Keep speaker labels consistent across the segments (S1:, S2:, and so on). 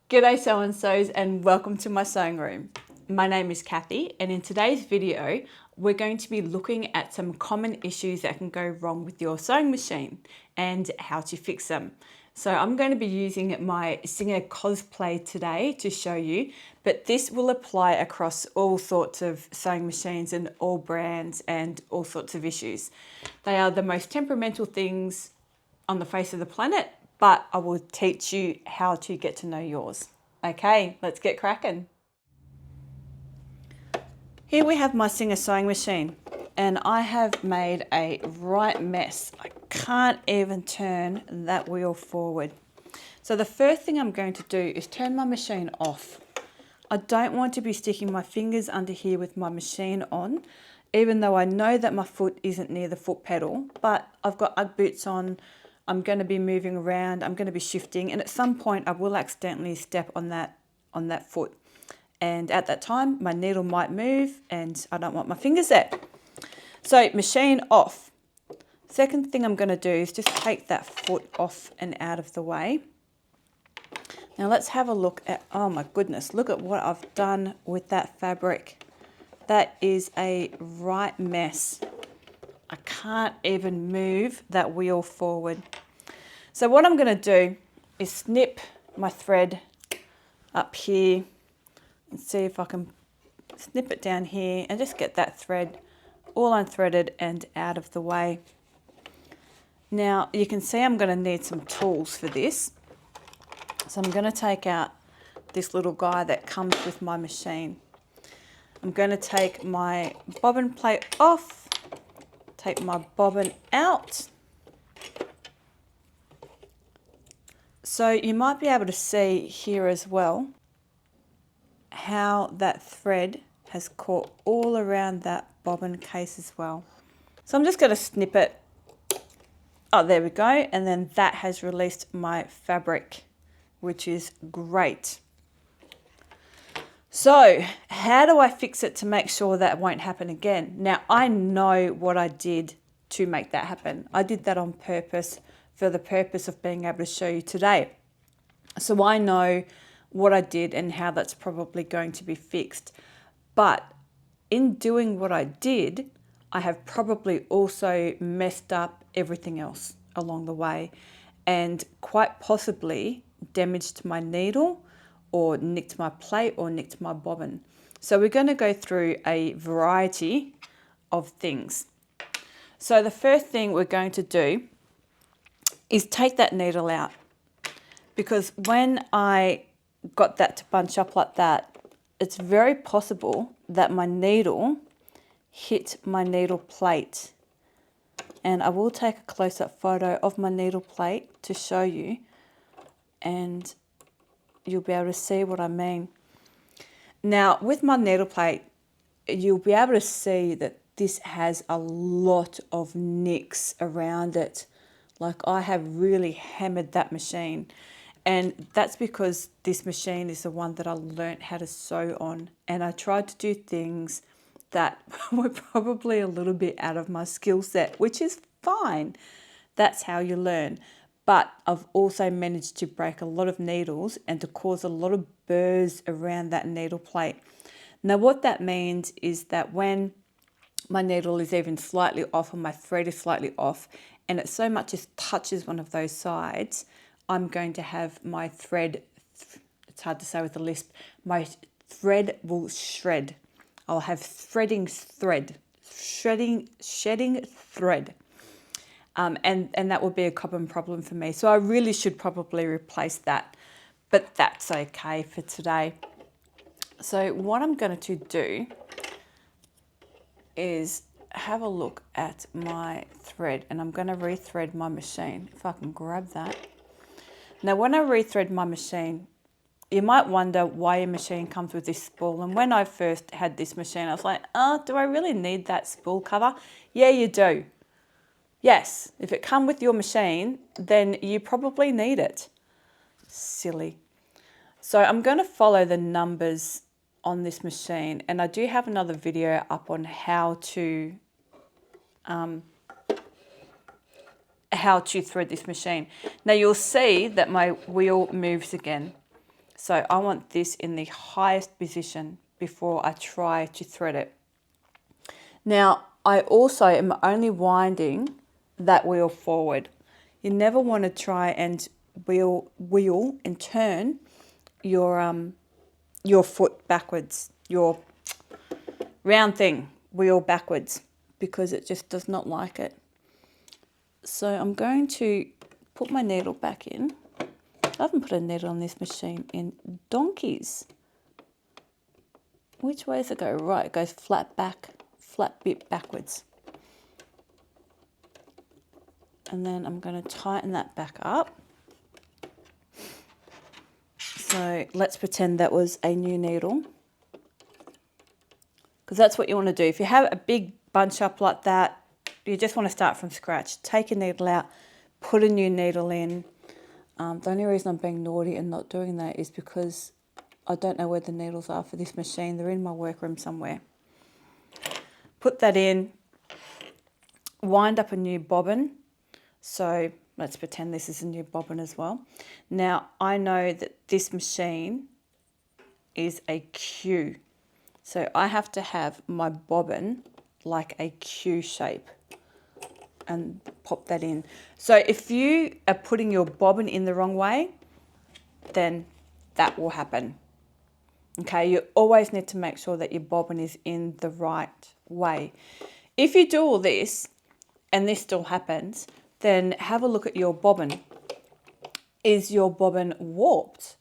S1: G'day so-and-sos and welcome to my sewing room. My name is Kathy and in today's video we're going to be looking at some common issues that can go wrong with your sewing machine and how to fix them. So I'm going to be using my Singer cosplay today to show you, but this will apply across all sorts of sewing machines and all brands and all sorts of issues. They are the most temperamental things on the face of the planet, but I will teach you how to get to know yours. Okay, let's get cracking. Here we have my Singer sewing machine and I have made a right mess. I can't even turn that wheel forward. So the first thing I'm going to do is turn my machine off. I don't want to be sticking my fingers under here with my machine on, even though I know that my foot isn't near the foot pedal, but I've got Ugg boots on. I'm going to be moving around, I'm going to be shifting, and at some point I will accidentally step on that foot. And at that time, my needle might move and I don't want my fingers there. So machine off. Second thing I'm going to do is just take that foot off and out of the way. Now let's have a look at, oh my goodness, look at what I've done with that fabric. That is a right mess. I can't even move that wheel forward. So what I'm going to do is snip my thread up here and see if I can snip it down here and just get that thread all unthreaded and out of the way. Now you can see I'm going to need some tools for this. So I'm going to take out this little guy that comes with my machine. I'm going to take my bobbin plate off, take my bobbin out. So you might be able to see here as well how that thread has caught all around that bobbin case as well. So I'm just going to snip it. Oh, there we go. And then that has released my fabric, which is great. So how do I fix it to make sure that won't happen again? Now I know what I did to make that happen. I did that on purpose for the purpose of being able to show you today. So I know what I did and how that's probably going to be fixed. But in doing what I did, I have probably also messed up everything else along the way and quite possibly damaged my needle or nicked my plate or nicked my bobbin. So we're going to go through a variety of things. So the first thing we're going to do is take that needle out, because when I got that to bunch up like that, it's very possible that my needle hit my needle plate. And I will take a close-up photo of my needle plate to show you, and you'll be able to see what I mean. Now, with my needle plate, you'll be able to see that this has a lot of nicks around it. Like I have really hammered that machine. And that's because this machine is the one that I learnt how to sew on. And I tried to do things that were probably a little bit out of my skill set, which is fine. That's how you learn. But I've also managed to break a lot of needles and to cause a lot of burrs around that needle plate. Now what that means is that when my needle is even slightly off or my thread is slightly off and it so much as touches one of those sides, I'm going to have my thread, it's hard to say with a lisp, my thread will shred. I'll have shedding thread. And that would be a common problem for me. So I really should probably replace that, but that's okay for today. So what I'm going to do is have a look at my thread, and I'm going to rethread my machine, if I can grab that. Now when I rethread my machine, you might wonder why your machine comes with this spool. And when I first had this machine, I was like, oh, do I really need that spool cover? Yeah, you do. Yes, if it comes with your machine, then you probably need it. Silly. So I'm going to follow the numbers on this machine, and I do have another video up on how to thread this machine. Now you'll see that my wheel moves again. So I want this in the highest position before I try to thread it. Now, I also am only winding that wheel forward. You never want to try and wheel and turn your foot backwards, your round thing, wheel backwards, because it just does not like it. So I'm going to put my needle back in. I haven't put a needle on this machine in donkeys. Which way does it go? Right, it goes flat back, flat bit backwards. And then I'm going to tighten that back up. So let's pretend that was a new needle, because that's what you want to do. If you have a big bunch up like that, you just want to start from scratch. Take a needle out, put a new needle in. The only reason I'm being naughty and not doing that is because I don't know where the needles are for this machine. They're in my workroom somewhere. Put that in, wind up a new bobbin. So let's pretend this is a new bobbin as well. Now, I know that this machine is a Q. So I have to have my bobbin like a Q shape and pop that in. So if you are putting your bobbin in the wrong way, then that will happen. Okay, you always need to make sure that your bobbin is in the right way. If you do all this and this still happens, then have a look at your bobbin. Is your bobbin warped?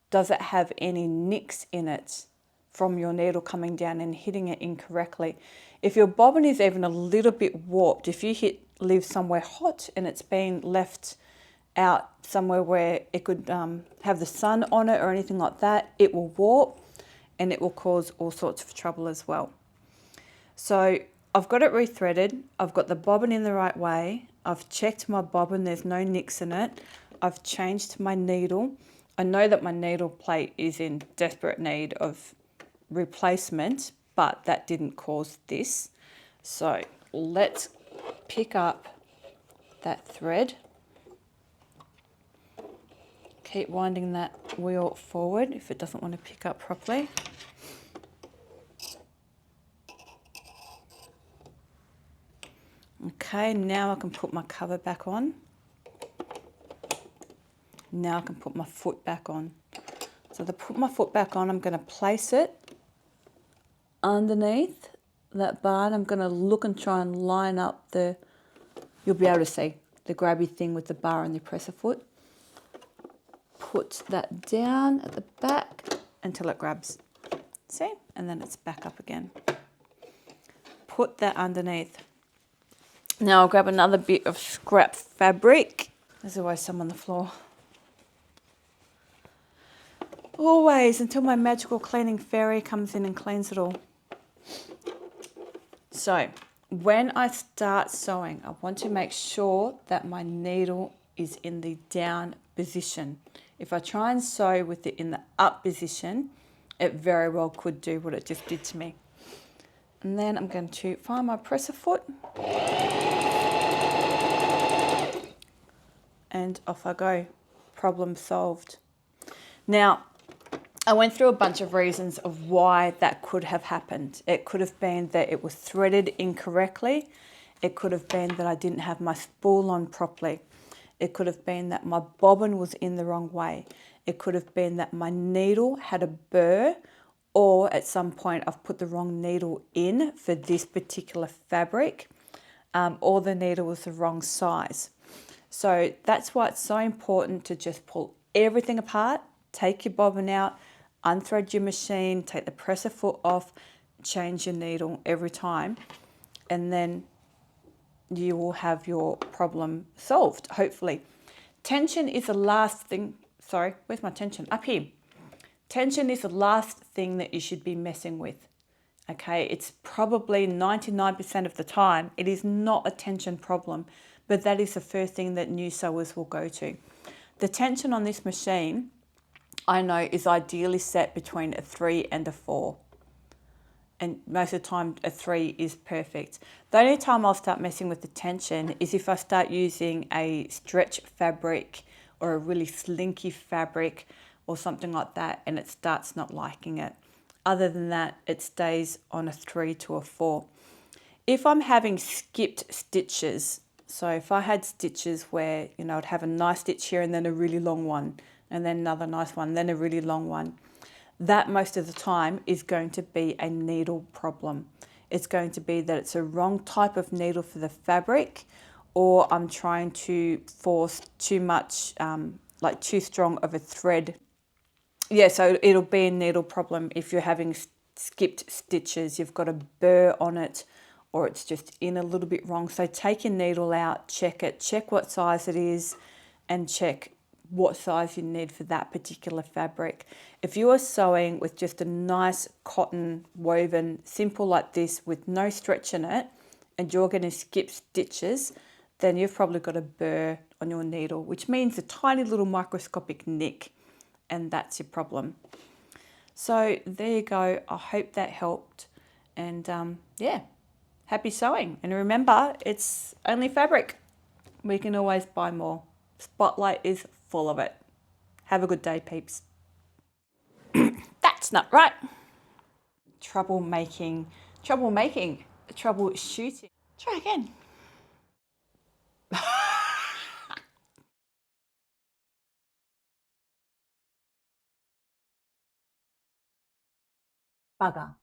S1: Does it have any nicks in it from your needle coming down and hitting it incorrectly? If your bobbin is even a little bit warped, if you leave somewhere hot and it's been left out somewhere where it could have the sun on it or anything like that, it will warp and it will cause all sorts of trouble as well. So I've got it rethreaded. I've got the bobbin in the right way. I've checked my bobbin, there's no nicks in it. I've changed my needle. I know that my needle plate is in desperate need of replacement, but that didn't cause this. So let's pick up that thread. Keep winding that wheel forward if it doesn't want to pick up properly. Okay, now I can put my cover back on. Now I can put my foot back on. So to put my foot back on, I'm going to place it underneath that bar, and I'm going to look and try and line up you'll be able to see the grabby thing with the bar and the presser foot. Put that down at the back until it grabs. See? And then it's back up again. Put that underneath. Now I'll grab another bit of scrap fabric. There's always some on the floor. Always, until my magical cleaning fairy comes in and cleans it all. So when I start sewing, I want to make sure that my needle is in the down position. If I try and sew with it in the up position, it very well could do what it just did to me. And then I'm going to find my presser foot. And off I go. Problem solved. Now, I went through a bunch of reasons of why that could have happened. It could have been that it was threaded incorrectly. It could have been that I didn't have my spool on properly. It could have been that my bobbin was in the wrong way. It could have been that my needle had a burr, or at some point I've put the wrong needle in for this particular fabric, or the needle was the wrong size. So that's why it's so important to just pull everything apart, take your bobbin out, unthread your machine, take the presser foot off, change your needle every time, and then you will have your problem solved, hopefully. Tension is the last thing, sorry, where's my tension? Up here. Tension is the last thing that you should be messing with, okay? It's probably 99% of the time, it is not a tension problem, but that is the first thing that new sewers will go to. The tension on this machine, I know, is ideally set between a 3 and a 4. And most of the time, a 3 is perfect. The only time I'll start messing with the tension is if I start using a stretch fabric or a really slinky fabric or something like that, and it starts not liking it. Other than that, it stays on a 3 to a 4. If I'm having skipped stitches, so if I had stitches where, I'd have a nice stitch here and then a really long one, and then another nice one, then a really long one, that most of the time is going to be a needle problem. It's going to be that it's a wrong type of needle for the fabric, or I'm trying to force too much, like too strong of a thread. Yeah, so it'll be a needle problem if you're having skipped stitches, you've got a burr on it, or it's just in a little bit wrong. So take your needle out, check it, check what size it is, and check what size you need for that particular fabric. If you are sewing with just a nice cotton woven, simple like this, with no stretch in it, and you're going to skip stitches, then you've probably got a burr on your needle, which means a tiny little microscopic nick, and that's your problem. So there you go. I hope that helped. And yeah, happy sewing. And remember, it's only fabric. We can always buy more. Spotlight is full of it. Have a good day, peeps. That's not right. Troublemaking, troubleshooting. Try again. Bugger.